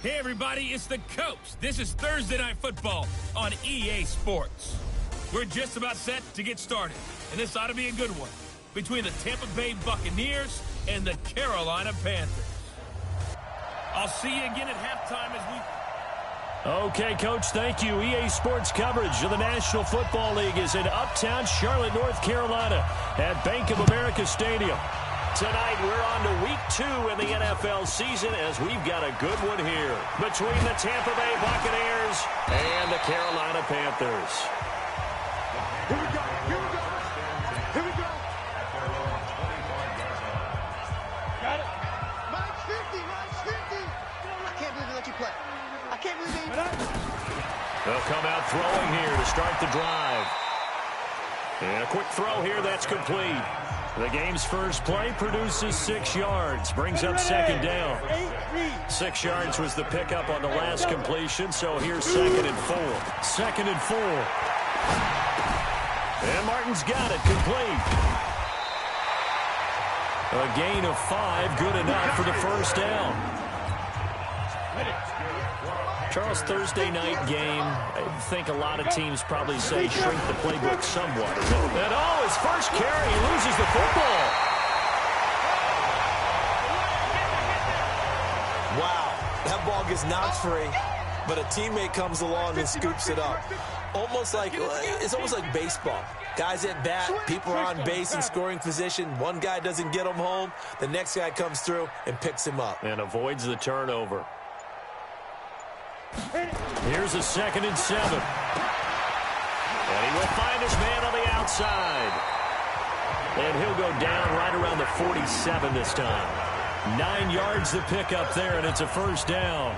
Hey, everybody, it's the Coach. This is Thursday Night Football on EA Sports. We're just about set to get started, and this ought to be a good one between the Tampa Bay Buccaneers and the Carolina Panthers. I'll see you again at halftime as we... Okay, Coach, thank you. EA Sports coverage of the National Football League is in uptown Charlotte, North Carolina at Bank of America Stadium. Tonight, we're on to week 2 in the NFL season as we've got a good one here between the Tampa Bay Buccaneers and the Carolina Panthers. Here we go. Here we go. Here we go. Got it. Mine's 50. Mine's 50. I can't believe they let you play. I can't believe they... They'll come out throwing here to start the drive. And a quick throw here that's complete. The game's first play produces 6 yards, brings up second down. 6 yards was the pickup on the last completion, so here's 2nd and 4. 2nd and 4. And Martin's got it, complete. A gain of 5, good enough for the first down. Charles, Thursday night game, I think a lot of teams probably say shrink the playbook somewhat. And his first carry, he loses the football. Wow, that ball gets knocked free, but a teammate comes along and scoops it up. It's almost like baseball. Guys at bat, people are on base in scoring position. One guy doesn't get him home, the next guy comes through and picks him up. And avoids the turnover. Here's a 2nd and 7. And he will find his man on the outside. And he'll go down right around the 47 this time. 9 yards to pick up there, and it's a first down.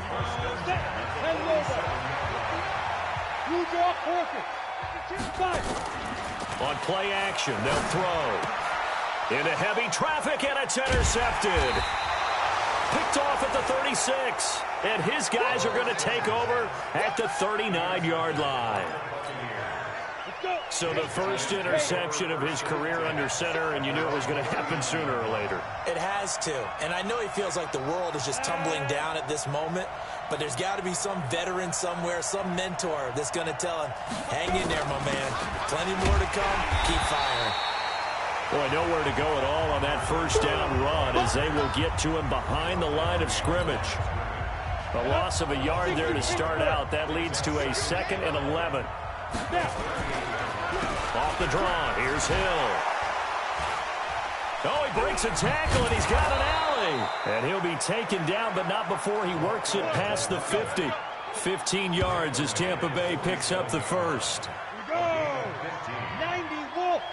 On play action, they'll throw. Into heavy traffic, and it's intercepted. Picked off at the 36. And his guys are going to take over at the 39-yard line. So the first interception of his career under center, and you knew it was going to happen sooner or later. It has to. And I know he feels like the world is just tumbling down at this moment, but there's got to be some veteran somewhere, some mentor that's going to tell him, hang in there, my man. Plenty more to come. Keep firing. Boy, nowhere to go at all on that first down run as they will get to him behind the line of scrimmage. A loss of a yard there to start out. That leads to a 2nd and 11. Off the draw. Here's Hill. Oh, he breaks a tackle, and he's got an alley. And he'll be taken down, but not before he works it past the 50. 15 yards as Tampa Bay picks up the first. Go! 90 Wolf.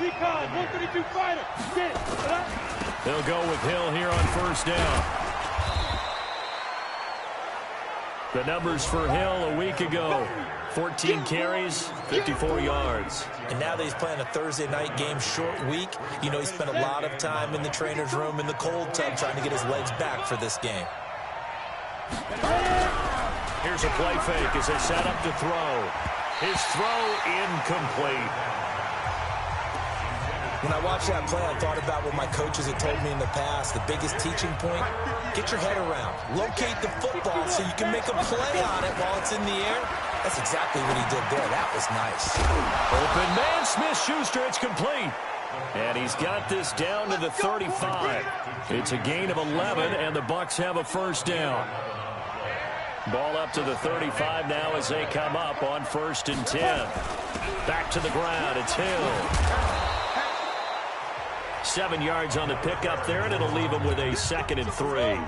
Recon, 132 fighter. Get it. They'll go with Hill here on first down. The numbers for Hill a week ago. 14 carries, 54 yards. And now that he's playing a Thursday night game, short week, you know he spent a lot of time in the trainer's room in the cold tub trying to get his legs back for this game. Here's a play fake as they set up to throw. His throw incomplete. When I watched that play, I thought about what my coaches had told me in the past. The biggest teaching point, get your head around. Locate the football so you can make a play on it while it's in the air. That's exactly what he did there. That was nice. Open man, Smith-Schuster, it's complete. And he's got this down to the 35. It's a gain of 11, and the Bucs have a first down. Ball up to the 35 now as they come up on 1st and 10. Back to the ground, it's Hill. 7 yards on the pickup there, and it'll leave him with a 2nd and 3.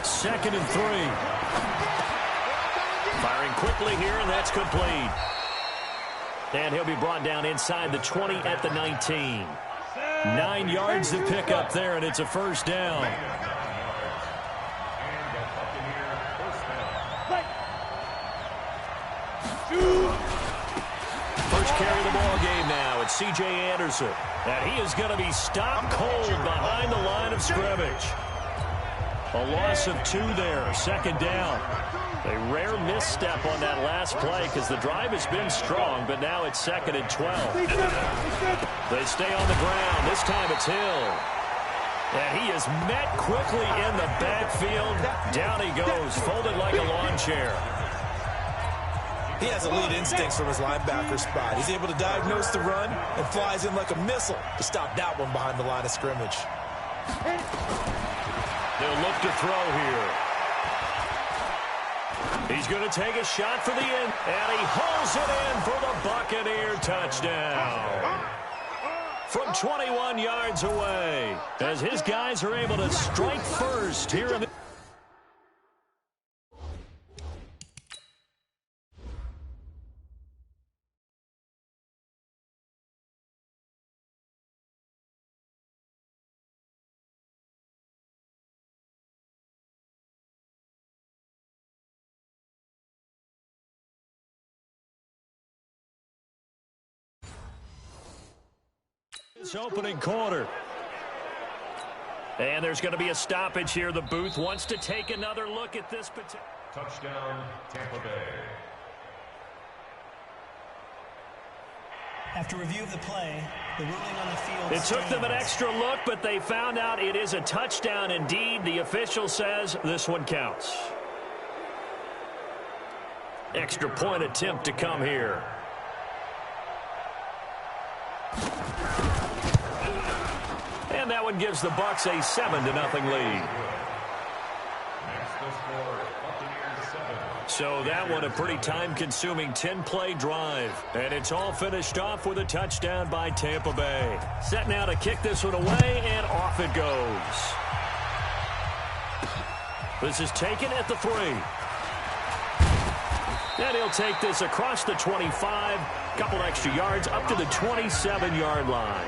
2nd and 3. Firing quickly here, and that's complete. And he'll be brought down inside the 20 at the 19. 9 yards to pick up there, and it's a first down. First carry of the ball game now. It's C.J. Anderson. And he is going to be stopped cold behind the line of scrimmage. A loss of 2 there, second down. A rare misstep on that last play because the drive has been strong, but now it's 2nd and 12. They stay on the ground. This time it's Hill. And he is met quickly in the backfield. Down he goes, folded like a lawn chair. He has elite instincts from his linebacker spot. He's able to diagnose the run and flies in like a missile to stop that one behind the line of scrimmage. They'll look to throw here. He's going to take a shot for the end, and he hauls it in for the Buccaneer touchdown. From 21 yards away, as his guys are able to strike first here in the... This opening quarter. And there's going to be a stoppage here. The booth wants to take another look at this. Touchdown, Tampa Bay. After review of the play, the ruling on the field It took them an extra look, but they found out it is a touchdown indeed. The official says this one counts. Extra point attempt to come here. And that one gives the Bucs a 7-0 lead. So that one a pretty time-consuming 10-play drive. And it's all finished off with a touchdown by Tampa Bay. Set now to kick this one away, and off it goes. This is taken at the 3. And he'll take this across the 25. Couple extra yards up to the 27-yard line.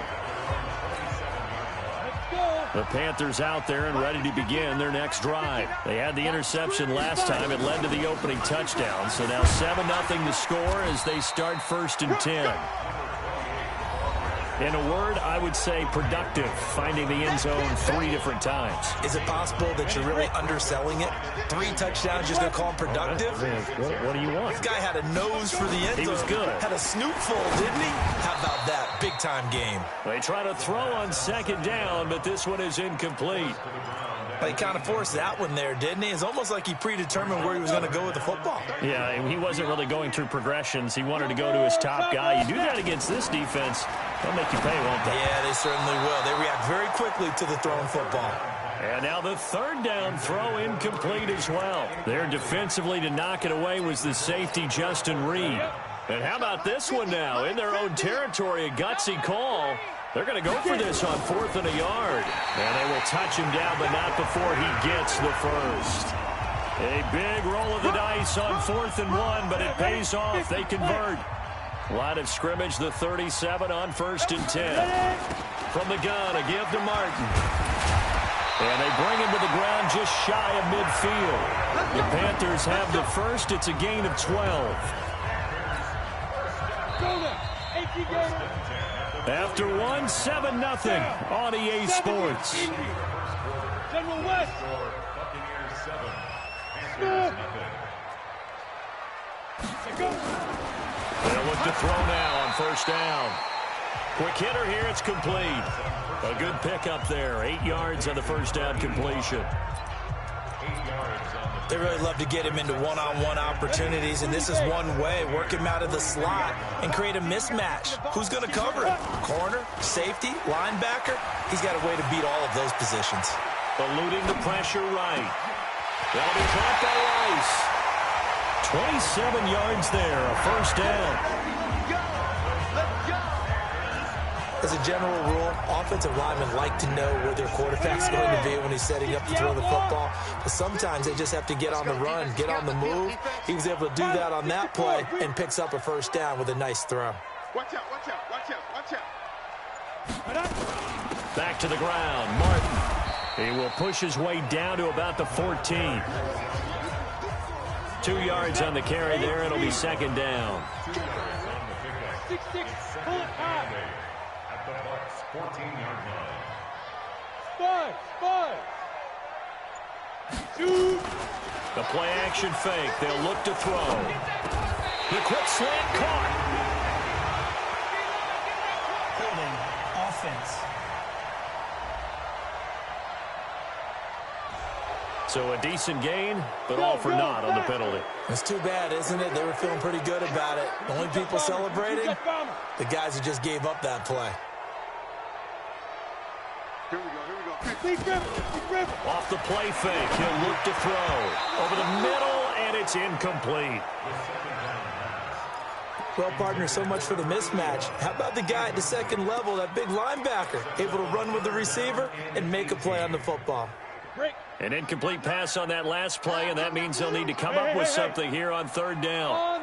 The Panthers out there and ready to begin their next drive. They had the interception last time. It led to the opening touchdown. So now 7-0 to score as they start 1st and 10. In a word, I would say productive, finding the end zone 3 different times. Is it possible that you're really underselling it? 3 touchdowns, just going to call him productive? What do you want? This guy had a nose for the end zone. He was good. Had a snootful, didn't he? How about that? Big-time game. They try to throw on 2nd down, but this one is incomplete. But he kind of forced that one there, didn't he? It's almost like he predetermined where he was going to go with the football. Yeah, he wasn't really going through progressions. He wanted to go to his top guy. You do that against this defense, they'll make you pay, won't they? Yeah, they certainly will. They react very quickly to the thrown football. And now the 3rd down throw incomplete as well. There defensively to knock it away was the safety, Justin Reed. And how about this one now? In their own territory, a gutsy call. They're going to go for this on 4th and a yard. And they will touch him down, but not before he gets the first. A big roll of the dice on 4th and 1, but it pays off. They convert. Line of scrimmage, the 37 on 1st and 10. From the gun, a give to Martin. And they bring him to the ground just shy of midfield. The Panthers have the first. It's a gain of 12. After 1, 7-0 on EA Sports. General West. They'll look to throw now on 1st down. Quick hitter here, it's complete. A good pickup there, 8 yards on the 1st down completion. They really love to get him into one-on-one opportunities, and this is one way. Work him out of the slot and create a mismatch. Who's going to cover him? Corner, safety, linebacker? He's got a way to beat all of those positions. Eluding the pressure right. That'll be caught by Rice. 27 yards there, a 1st down. As a general rule, offensive linemen like to know where their quarterback's going to be when he's setting up to throw the football. But sometimes they just have to get on the run, get on the move. He was able to do that on that play and picks up a 1st down with a nice throw. Watch out, watch out, watch out, watch out. Back to the ground, Martin. He will push his way down to about the 14. 2 yards on the carry there. It'll be 2nd down. 6-6, pull it high. At the Bucs 14-yard line. Spud. The play action fake. They'll look to throw. The quick slant caught. Holding offense. So a decent gain, but all for naught on the penalty. It's too bad, isn't it? They were feeling pretty good about it. The only people celebrating, the guys who just gave up that play. Here we go. Off the play fake, he'll look to throw. Over the middle, and it's incomplete. Well, partner, so much for the mismatch. How about the guy at the second level, that big linebacker, able to run with the receiver and make a play on the football? An incomplete pass on that last play, and that means they'll need to come up with something here on third down.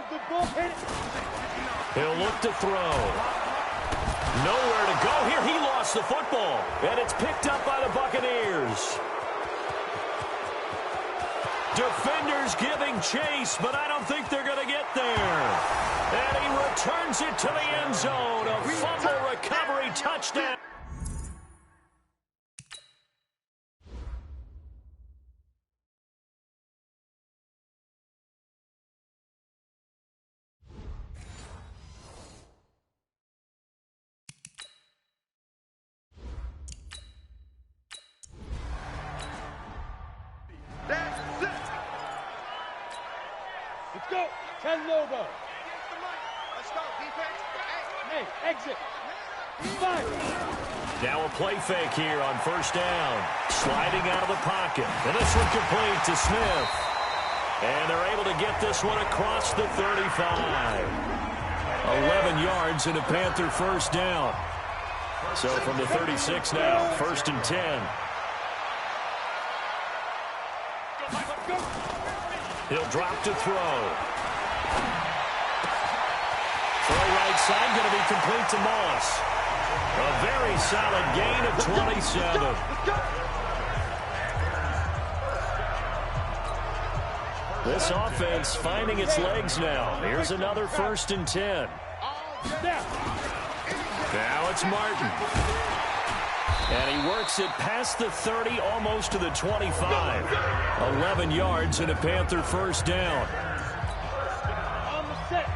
He'll look to throw. Nowhere to go here. He lost the football, and it's picked up by the Buccaneers. Defenders giving chase, but I don't think they're going to get there. And he returns it to the end zone. A fumble recovery touchdown. Let's go. 10 logo. Let's go, defense. Hey, exit. 5. Now a play fake here on first down. Sliding out of the pocket. And this one complete to Smith. And they're able to get this one across the 35. 11 yards and a Panther first down. So from the 36 now, first and 10. He'll drop to throw. Throw right side, going to be complete to Moss. A very solid gain of 27. This offense finding its legs now. Here's another first and 10. Now it's Martin. And he works it past the 30, almost to the 25. 11 yards and a Panther first down.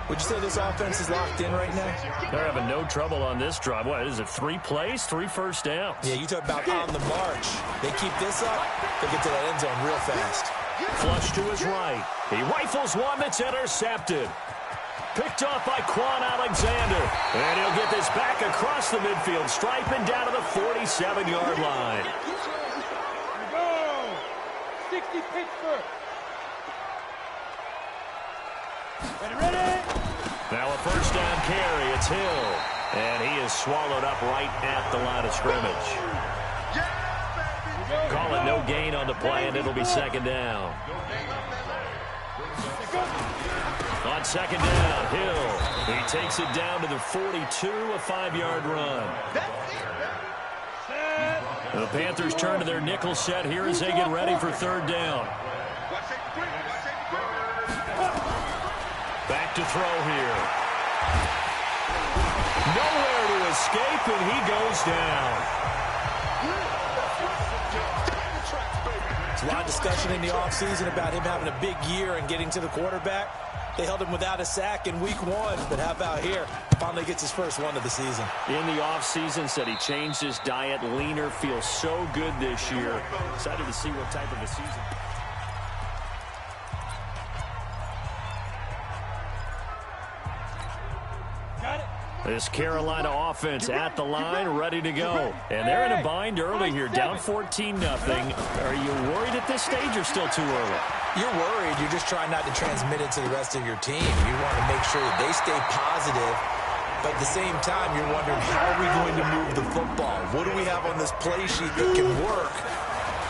Would you say this offense is locked in right now? They're having no trouble on this drive. What is it, 3 plays, 3 first downs? Yeah, you talk about on the march. They keep this up, they'll get to that end zone real fast. Flush to his right. He rifles one that's intercepted. Picked off by Quan Alexander. And he'll get this back across the midfield, striping down to the 47-yard line. Go. 60 Pittsburgh. Ready? Now a first down carry. It's Hill. And he is swallowed up right at the line of scrimmage. Call it no gain on the play, and it'll be second down. On second down, Hill. He takes it down to the 42, a 5-yard run. The Panthers turn to their nickel set here as they get ready for third down. Back to throw here. Nowhere to escape, and he goes down. There's a lot of discussion in the offseason about him having a big year and getting to the quarterback. They held him without a sack in week 1, but how about here? Finally gets his first one of the season. In the offseason, said he changed his diet, leaner, feels so good this year. Excited to see what type of a season. This Carolina offense at the line, ready to go. And they're in a bind early here, down 14-0. Are you worried at this stage or still too early? You're worried. You're just trying not to transmit it to the rest of your team. You want to make sure that they stay positive. But at the same time, you're wondering, how are we going to move the football? What do we have on this play sheet that can work?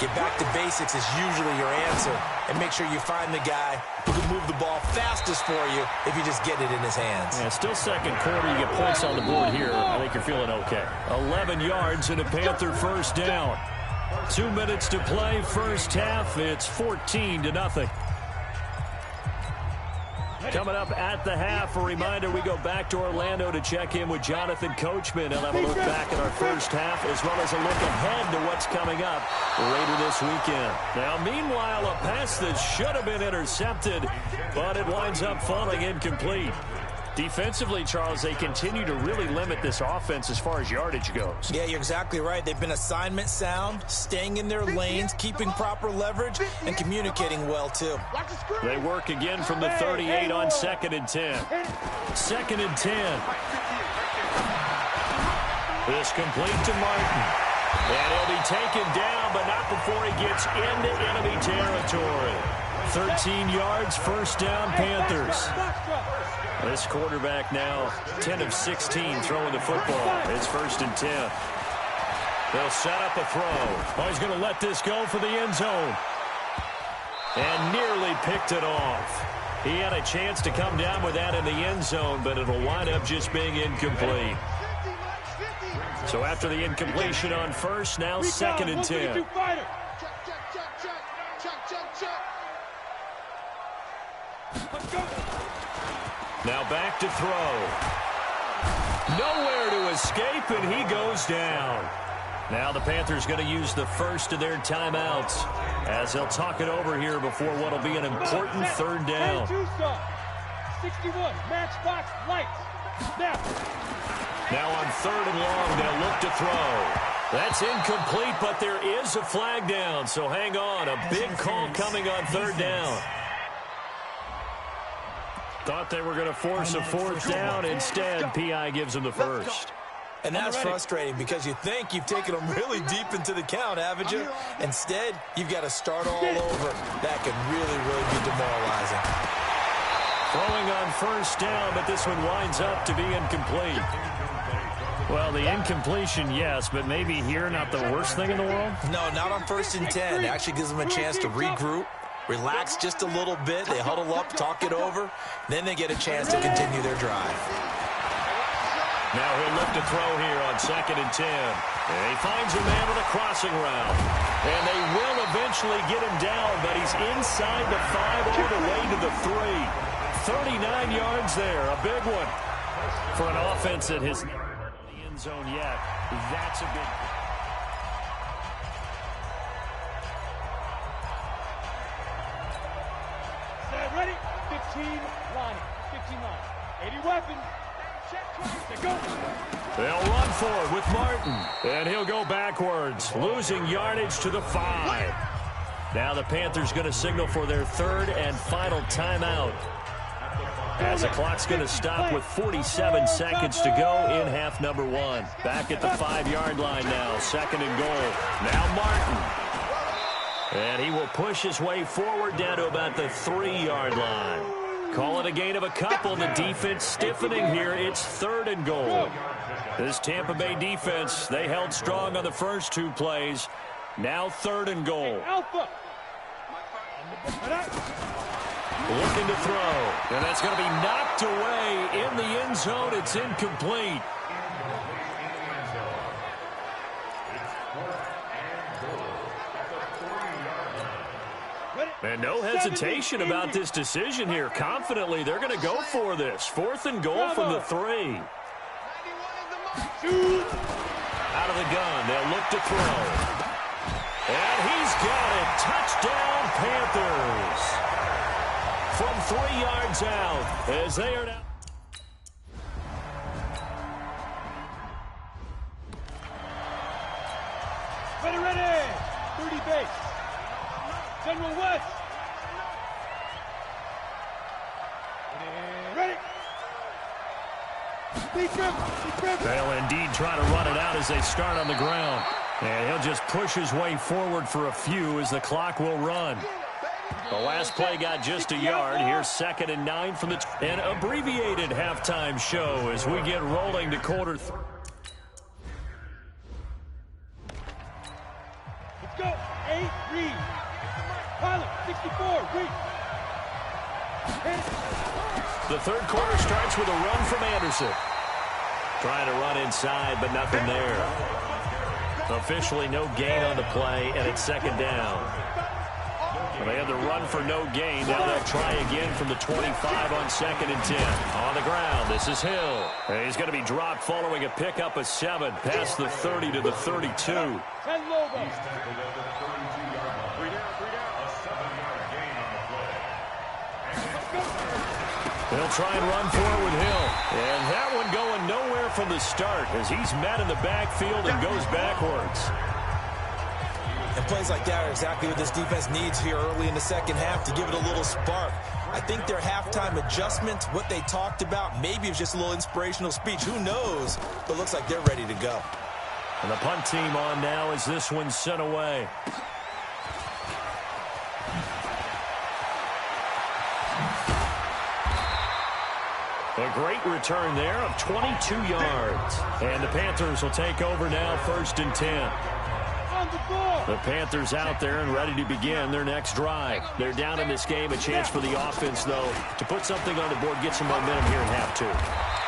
Get back to basics is usually your answer. And make sure you find the guy who can move the ball fastest for you if you just get it in his hands. Yeah, still second quarter. You get points on the board here. I think you're feeling okay. 11 yards and a Panther first down. 2 minutes to play first half. It's 14-0. Coming up at the half, a reminder we go back to Orlando to check in with Jonathan Coachman. He'll have a look back at our first half as well as a look ahead to what's coming up later this weekend. Now, meanwhile, a pass that should have been intercepted, but it winds up falling incomplete. Defensively, Charles, they continue to really limit this offense as far as yardage goes. Yeah, you're exactly right. They've been assignment sound, staying in their lanes, keeping proper leverage, and communicating well, too. They work again from the 38 on 2nd and 10. 2nd and 10. This complete to Martin. And he'll be taken down, but not before he gets into enemy territory. 13 yards, first down, Panthers. This quarterback now 10 of 16 throwing the football. It's 1st and 10. They'll set up a throw. Oh, he's going to let this go for the end zone. And nearly picked it off. He had a chance to come down with that in the end zone, but it'll wind up just being incomplete. So after the incompletion on first, now 2nd and 10. Now back to throw. Nowhere to escape, and he goes down. Now the Panthers going to use the first of their timeouts as they'll talk it over here before what will be an important 3rd down. 61, matchbox lights. Now on 3rd and long, they'll look to throw. That's incomplete, but there is a flag down, so hang on. A big call coming on 3rd down. Thought they were going to force a 4th down. Instead, P.I. gives them the first. And that's frustrating because you think you've taken them really deep into the count, haven't you? Instead, you've got to start all over. That could really, really be demoralizing. Throwing on 1st down, but this one winds up to be incomplete. Well, the incompletion, yes, but maybe here not the worst thing in the world? No, not on 1st and 10. It actually gives them a chance to regroup. Relax just a little bit. They huddle up, talk it over. Then they get a chance to continue their drive. Now he'll look to throw here on 2nd and 10. And he finds a man with a crossing route. And they will eventually get him down, but he's inside the 5 all the way to the 3. 39 yards there, a big one. For an offense that has never been in the end zone yet, that's a big one. Ready? 15 line. 15 line. 80 weapons. Go. They'll run for it with Martin. And he'll go backwards, losing yardage to the 5. Now the Panthers going to signal for their 3rd and final timeout. As the clock's going to stop with 47 seconds to go in half number 1. Back at the 5-yard line now. 2nd and goal. Now Martin. And he will push his way forward down to about the 3-yard line. Call it a gain of a couple. The defense stiffening here. It's 3rd and goal. This Tampa Bay defense, they held strong on the first 2 plays. Now 3rd and goal. Looking to throw. And that's going to be knocked away in the end zone. It's incomplete. And no hesitation about this decision here. Confidently, they're going to go for this. 4th and goal from the 3. Out of the gun, they'll look to throw. And he's got it. Touchdown, Panthers. From 3 yards out as they are now. Ready. 30 base. General West. Ready. They'll indeed try to run it out as they start on the ground. And he'll just push his way forward for a few as the clock will run. The last play got just a yard. Here's 2nd and 9 from an abbreviated halftime show as we get rolling to quarter 3. Let's go. 8, read. Pilot, 64, read. The 3rd quarter starts with a run from Anderson. Trying to run inside, but nothing there. Officially no gain on the play, and it's 2nd down. Well, they had the run for no gain. Now they'll try again from the 25 on 2nd and 10. On the ground, this is Hill. And he's going to be dropped following a pickup of 7 past the 30 to the 32. 10 Lobo. He's tackled at the 32-yard line. 3 down. A 7-yard gain on the play. They'll try and run for it with Hill. And that one going nowhere from the start as he's met in the backfield and goes backwards. And plays like that are exactly what this defense needs here early in the second half to give it a little spark. I think their halftime adjustment, what they talked about, maybe it was just a little inspirational speech. Who knows? But looks like they're ready to go. And the punt team on now as this one's sent away. A great return there of 22 yards. And the Panthers will take over now, 1st and 10. The Panthers out there and ready to begin their next drive. They're down in this game. A chance for the offense, though, to put something on the board, get some momentum here in half 2.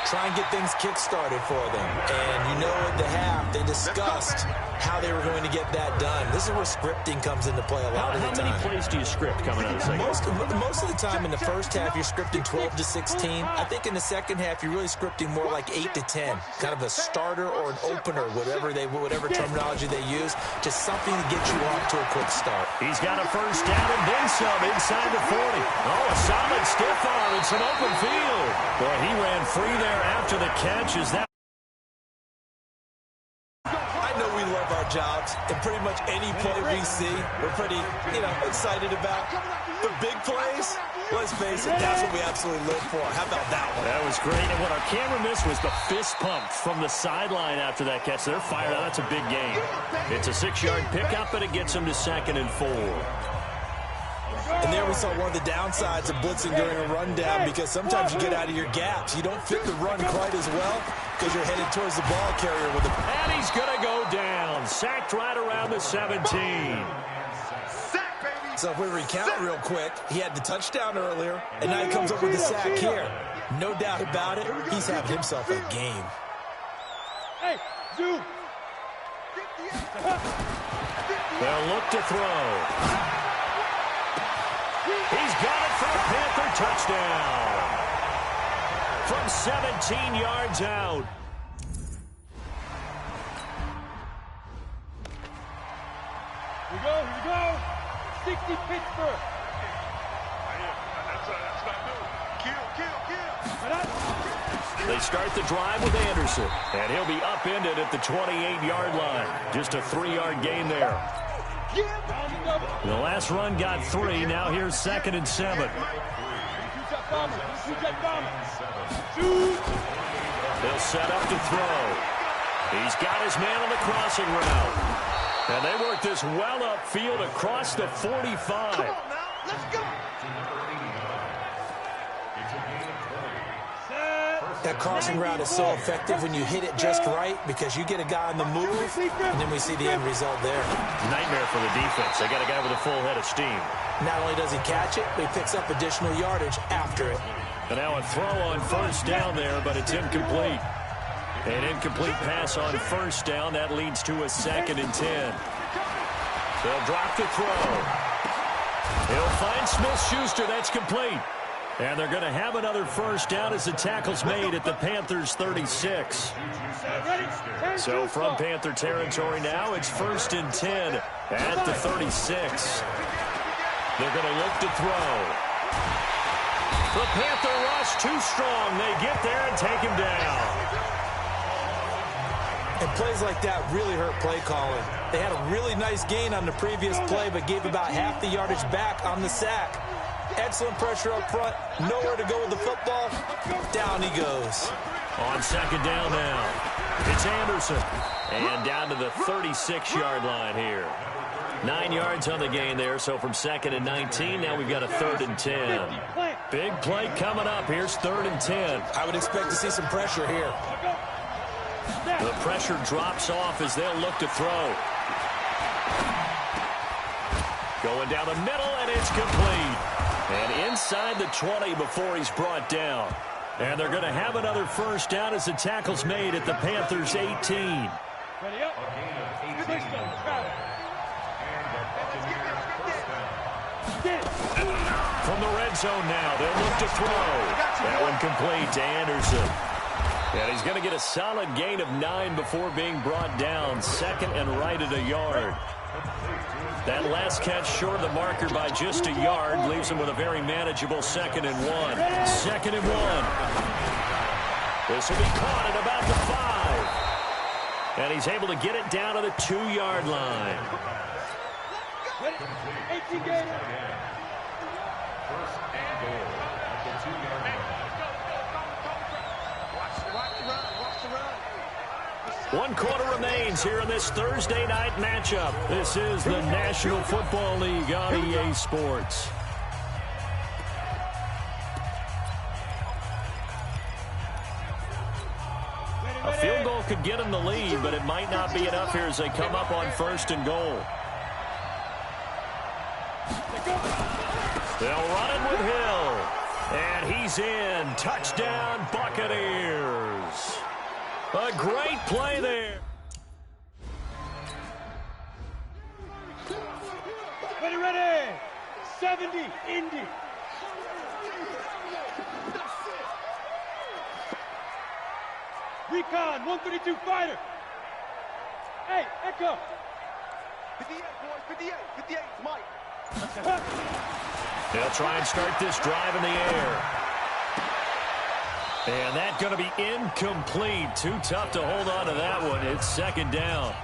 Try and get things kick-started for them. And you know at the half, they discussed how they were going to get that done. This is where scripting comes into play a lot of the time. How many plays do you script coming out of the second? Most of the time in the first half, you're scripting 12 to 16. I think in the second half, you're really scripting more like 8 to 10. Kind of a starter or an opener, whatever terminology they use. Just something to get you off to a quick start. He's got a first down and then some inside the 40. Oh, a solid stiff arm and some open field. Boy, he ran free there after the catch. Is that? I know we love our jobs, and pretty much any play we see, we're pretty, excited about. The big plays, let's face it, that's what we absolutely live for. How about that one? That was great, and what our camera missed was the fist pump from the sideline after that catch. They're fired out. That's a big gain. It's a 6-yard pickup, and it gets them to 2nd and 4. And there we saw one of the downsides of blitzing during a rundown, because sometimes you get out of your gaps. You don't fit the run quite as well because you're headed towards the ball carrier with a... And he's going to go down. Sacked right around the 17. So if we recount real quick, he had the touchdown earlier, and now he comes up with the sack here. No doubt about it, he's having himself a game. Hey, Zoo. They'll look to throw. He's got it for a Panther touchdown. From 17 yards out. Here we go. 60 Pittsburgh. That's not new. Kill. They start the drive with Anderson. And he'll be upended at the 28-yard line. Just a 3-yard gain there. The last run got 3. Now here's 2nd and 7. They'll set up to throw. He's got his man on the crossing route. And they work this well upfield across the 45. Come on now, let's go. That crossing route is so effective when you hit it just right, because you get a guy on the move, and then we see the end result there. Nightmare for the defense. They got a guy with a full head of steam. Not only does he catch it, but he picks up additional yardage after it. And now a throw on first down there, but it's incomplete. An incomplete pass on first down. That leads to a 2nd and 10. They'll drop the throw. He'll find Smith-Schuster. That's complete. And they're going to have another first down as the tackle's made at the Panthers' 36. So from Panther territory now, it's 1st and 10 at the 36. They're going to look to throw. The Panther rush too strong. They get there and take him down. And plays like that really hurt play calling. They had a really nice gain on the previous play, but gave about half the yardage back on the sack. Excellent pressure up front. Nowhere to go with the football. Down he goes. On 2nd down now, it's Anderson. And down to the 36-yard line here. 9 yards on the gain there, so from 2nd and 19, now we've got a 3rd and 10. Big play coming up. Here's 3rd and 10. I would expect to see some pressure here. The pressure drops off as they'll look to throw. Going down the middle, and it's complete. And inside the 20 before he's brought down. And they're going to have another first down as the tackle's made at the Panthers' 18. Ready up. From the red zone now, they'll look to throw. That one complete to Anderson. And he's going to get a solid gain of 9 before being brought down. Second and right at a yard. That last catch short of the marker by just a yard leaves him with a very manageable 2nd and 1. 2nd and 1. This will be caught at about the 5. And he's able to get it down to the 2-yard line. 18 games. First and goal at the 2-yard line. One quarter remains here in this Thursday night matchup. This is the National Football League on EA Sports. A field goal could get them the lead, but it might not be enough here as they come up on 1st and goal. They'll run it with Hill. And he's in. Touchdown, Buccaneers. A great play there. Ready. 70, Indy. Recon, 132 fighter. Hey, Echo. 58, boys, 58, 58, Mike. They'll try and start this drive in the air. And that's going to be incomplete. Too tough to hold on to that one. It's 2nd down.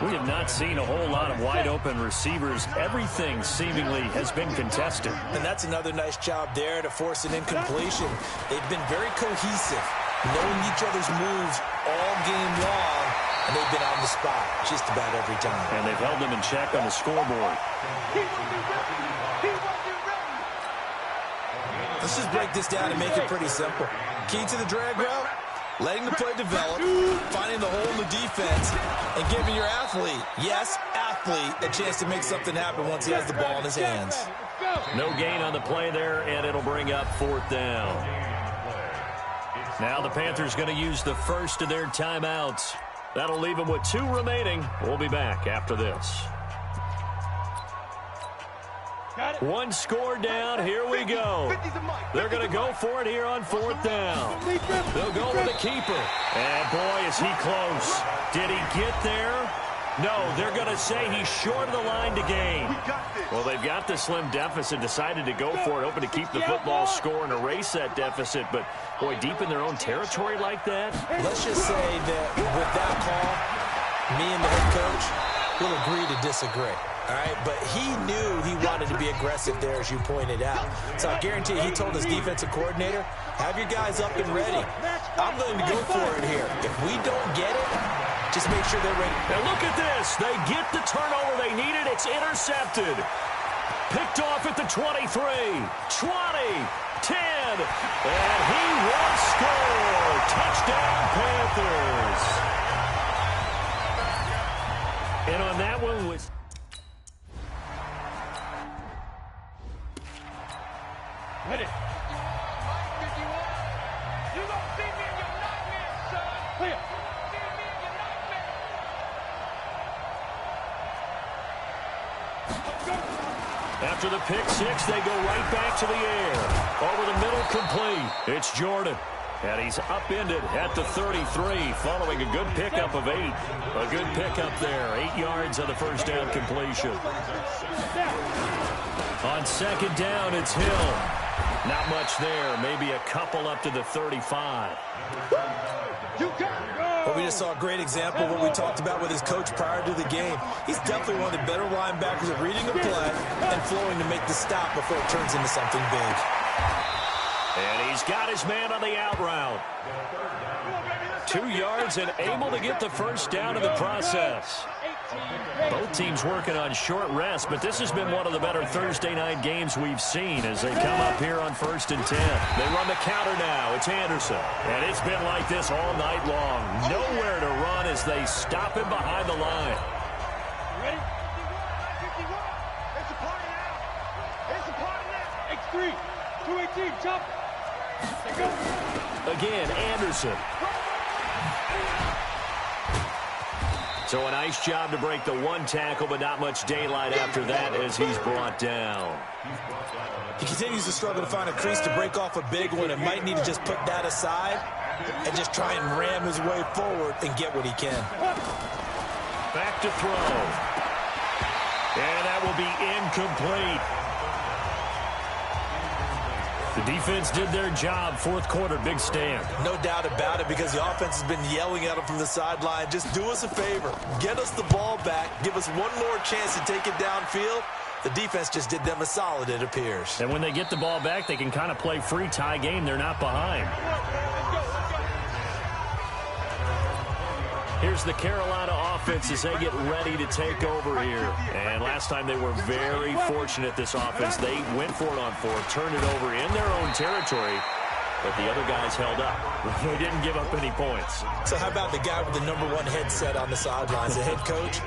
We have not seen a whole lot of wide-open receivers. Everything seemingly has been contested. And that's another nice job there to force an incompletion. They've been very cohesive, knowing each other's moves all game long, and they've been on the spot just about every time. And they've held them in check on the scoreboard. Let's just break this down and make it pretty simple. Key to the drag route, letting the play develop, finding the hole in the defense, and giving your athlete, yes, athlete, a chance to make something happen once he has the ball in his hands. No gain on the play there, and it'll bring up 4th down. Now the Panthers going to use the first of their timeouts. That'll leave them with 2 remaining. We'll be back after this. One score down. Here we go. They're going to go for it here on 4th down. They'll go with the keeper. And boy, is he close. Did he get there? No, they're going to say he's short of the line to gain. Well, they've got the slim deficit, decided to go for it, hoping to keep the football score and erase that deficit. But, boy, deep in their own territory like that. Let's just say that with that call, me and the head coach will agree to disagree. All right, but he knew he wanted to be aggressive there, as you pointed out. So I guarantee he told his defensive coordinator, have your guys up and ready. I'm going to go for it here. If we don't get it, just make sure they're ready. Now look at this. They get the turnover they needed. It's intercepted. Picked off at the 23, 20, 10. And he will score. Touchdown, Panthers. And on that one was... Ready. Clear. After the pick six, they go right back to the air. Over the middle, complete. It's Jordan. And he's upended at the 33, following a good pickup of 8. A good pickup there. 8 yards on the first down completion. On 2nd down, it's Hill. Not much there. Maybe a couple up to the 35. Well, we just saw a great example of what we talked about with his coach prior to the game. He's definitely one of the better linebackers at reading the play and flowing to make the stop before it turns into something big. And he's got his man on the out route. 2 yards and able to get the first down in the process. Both teams working on short rest, but this has been one of the better Thursday night games we've seen as they come up here on 1st and 10. They run the counter now. It's Anderson. And it's been like this all night long. Nowhere to run as they stop him behind the line. Ready? 51. It's a party now. It's a party now. X3. 218. Jump. They go. Again, Anderson. So a nice job to break the one tackle, but not much daylight after that as he's brought down. He continues to struggle to find a crease to break off a big one and might need to just put that aside and just try and ram his way forward and get what he can. Back to throw. And that will be incomplete. The defense did their job. Fourth quarter, big stand. No doubt about it, because the offense has been yelling at him from the sideline. Just do us a favor. Get us the ball back. Give us one more chance to take it downfield. The defense just did them a solid, it appears. And when they get the ball back, they can kind of play free tie game. They're not behind. Here's the Carolina offense as they get ready to take over here. And last time they were very fortunate, this offense. They went for it on fourth, turned it over in their own territory, but the other guys held up. They didn't give up any points. So how about the guy with the #1 headset on the sidelines, the head coach?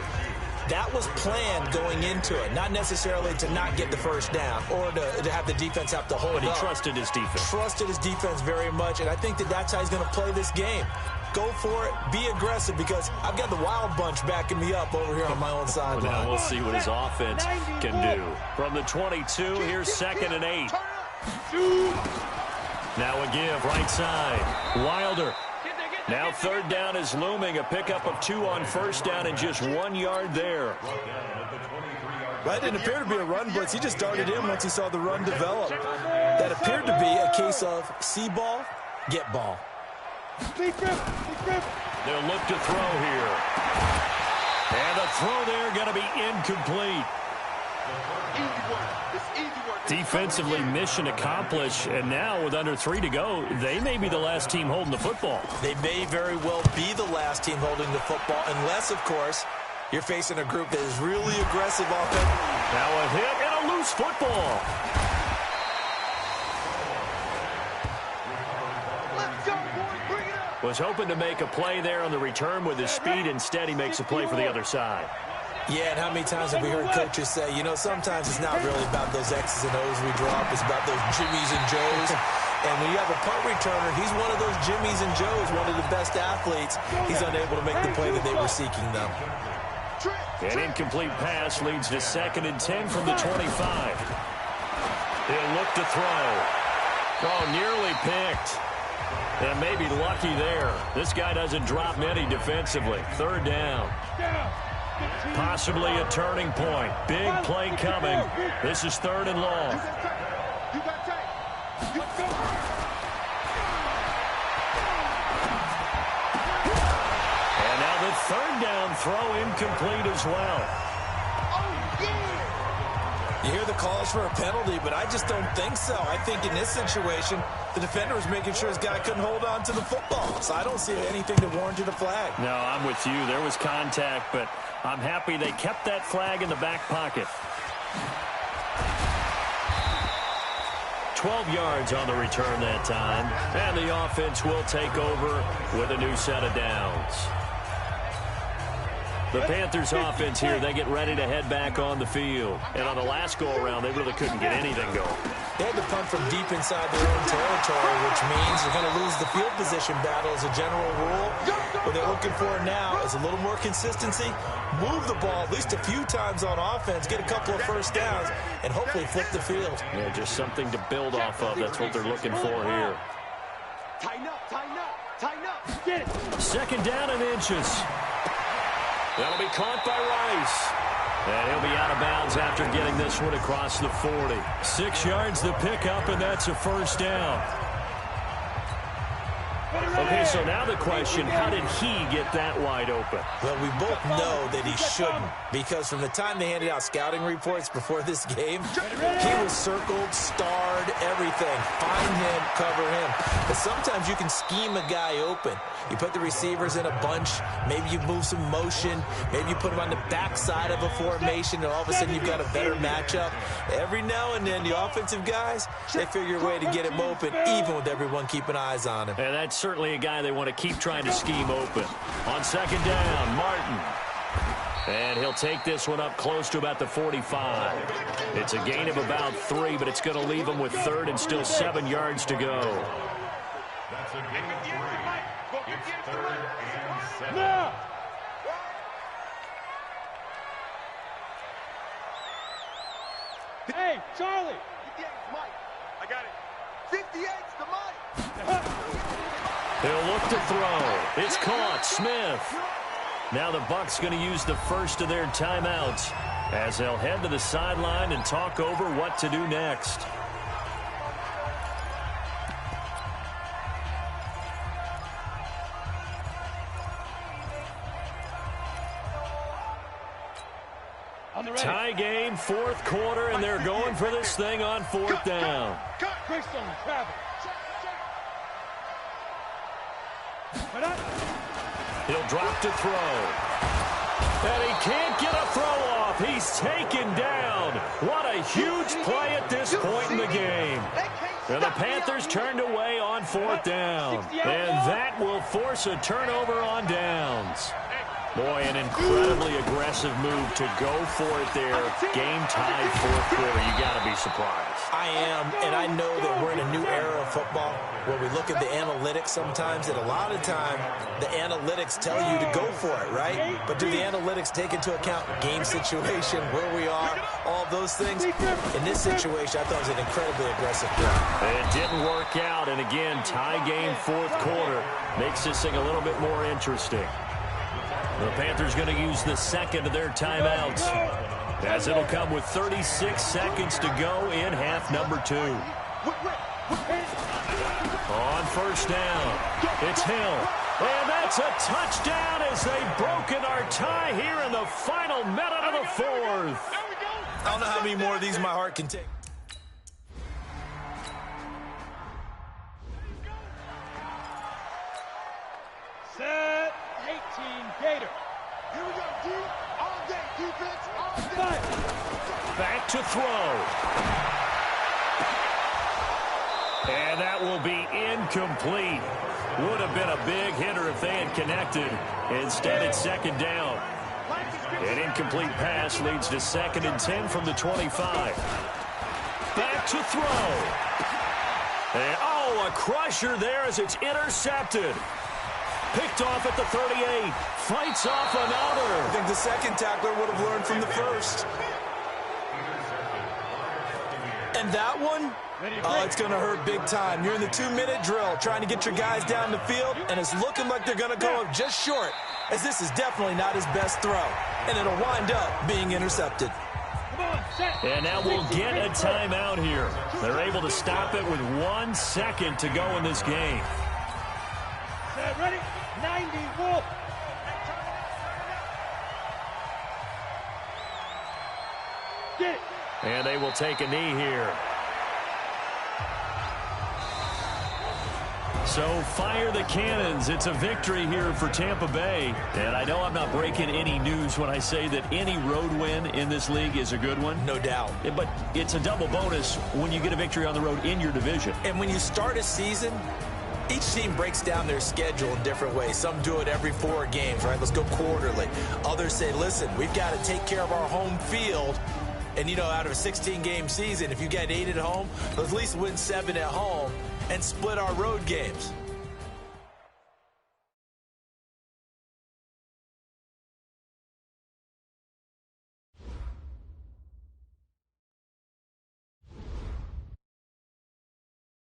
That was planned going into it, not necessarily to not get the first down or to have the defense have to hold But he up. trusted his defense. Trusted his defense very much, and I think that's how he's going to play this game. Go for it. Be aggressive, because I've got the wild bunch backing me up over here on my own sideline. Now we'll see what his offense can do. From the 22, here's 2nd and 8. Now a give, right side. Wilder. Now 3rd down is looming. A pickup of 2 on 1st down and just 1 yard there. That didn't appear to be a run blitz. He just darted in once he saw the run develop. That appeared to be a case of see ball, get ball. They'll look to throw here. And the throw there going to be incomplete. Defensively, mission accomplished. And now with under 3 to go, they may be the last team holding the football. They may very well be the last team holding the football, unless, of course, you're facing a group that is really aggressive offense. Now a hit and a loose football. Was hoping to make a play there on the return with his speed. Instead, he makes a play for the other side. Yeah, and how many times have we heard coaches say, you know, sometimes it's not really about those X's and O's we drop. It's about those Jimmies and Joes. And when you have a punt returner, he's one of those Jimmies and Joes, one of the best athletes. He's unable to make the play that they were seeking, though. An incomplete pass leads to 2nd and 10 from the 25. He'll look to throw. Oh, nearly picked. And maybe lucky there. This guy doesn't drop many defensively. 3rd down. Possibly a turning point. Big play coming. This is 3rd and long. And now the 3rd down throw incomplete as well. You hear the calls for a penalty, but I just don't think so. I think in this situation, the defender was making sure his guy couldn't hold on to the football. So I don't see anything that warranted a flag. No, I'm with you. There was contact, but I'm happy they kept that flag in the back pocket. 12 yards on the return that time. And the offense will take over with a new set of downs. The Panthers offense here, they get ready to head back on the field. And on the last go-around, they really couldn't get anything going. They had to punt from deep inside their own territory, which means they're going to lose the field position battle as a general rule. What they're looking for now is a little more consistency, move the ball at least a few times on offense, get a couple of first downs, and hopefully flip the field. Yeah, just something to build off of. That's what they're looking for here. Tighten up, tighten up, tighten up. Get it. 2nd down and inches. That'll be caught by Rice. And he'll be out of bounds after getting this one across the 40. 6 yards the pickup, and that's a 1st down. Okay, so now the question, how did he get that wide open? Well, we both know that he shouldn't, because from the time they handed out scouting reports before this game, he was circled, starred, everything. Find him, cover him. But sometimes you can scheme a guy open. You put the receivers in a bunch. Maybe you move some motion. Maybe you put them on the backside of a formation, and all of a sudden you've got a better matchup. Every now and then, the offensive guys, they figure a way to get him open, even with everyone keeping eyes on him. And that's certainly a guy they want to keep trying to scheme open. On 2nd down, Martin. And he'll take this one up close to about the 45. It's a gain of about 3, but it's going to leave him with 3rd and still 7 yards to go. That's a gain of 3. It's 3rd and 7. Hey, Charlie. 58's Mike. I got it. 58's the Mike. He'll look to throw. It's caught. Smith. Now the Bucs going to use the first of their timeouts as they'll head to the sideline and talk over what to do next. Tie game, fourth quarter, and they're going for this thing on fourth down. Greystone, travel. He'll drop to throw. And he can't get a throw off. He's taken down. What a huge play at this point in the game. And the Panthers turned away on fourth down. And that will force a turnover on downs. Boy, an incredibly aggressive move to go for it there. Game-tied fourth quarter. You got to be surprised. I am, and I know that we're in a new era of football where we look at the analytics sometimes, and a lot of time the analytics tell you to go for it, right? But do the analytics take into account game situation, where we are, all those things? In this situation, I thought it was an incredibly aggressive play. It didn't work out, and again, tie game fourth quarter makes this thing a little bit more interesting. The Panthers going to use the second of their timeouts, as it'll come with 36 seconds to go in half number 2. On first down, it's Hill. And that's a touchdown as they've broken our tie here in the final minute of the fourth. I don't know how many more of these my heart can take. Set 18 Gator. Here we go, D. All day defense, all day. Back to throw. And that will be incomplete. Would have been a big hitter if they had connected. Instead, it's second down. An incomplete pass leads to 2nd and 10 from the 25. Back to throw. And, oh, a crusher there as it's intercepted. Picked off at the 38. Fights off another. I think the second tackler would have learned from the first. And that one, it's going to hurt big time. You're in the 2-minute drill trying to get your guys down the field, and it's looking like they're going to go up just short, as this is definitely not his best throw. And it'll wind up being intercepted. And now we'll get a timeout here. They're able to stop it with 1 second to go in this game. Set, ready? 90, Wolf. Get it. And they will take a knee here. So fire the cannons. It's a victory here for Tampa Bay. And I know I'm not breaking any news when I say that any road win in this league is a good one. No doubt. But it's a double bonus when you get a victory on the road in your division. And when you start a season, each team breaks down their schedule in different ways. Some do it every 4 games, right? Let's go quarterly. Others say, listen, we've got to take care of our home field. And, you know, out of a 16-game season, if you get 8 at home, let's at least win 7 at home and split our road games.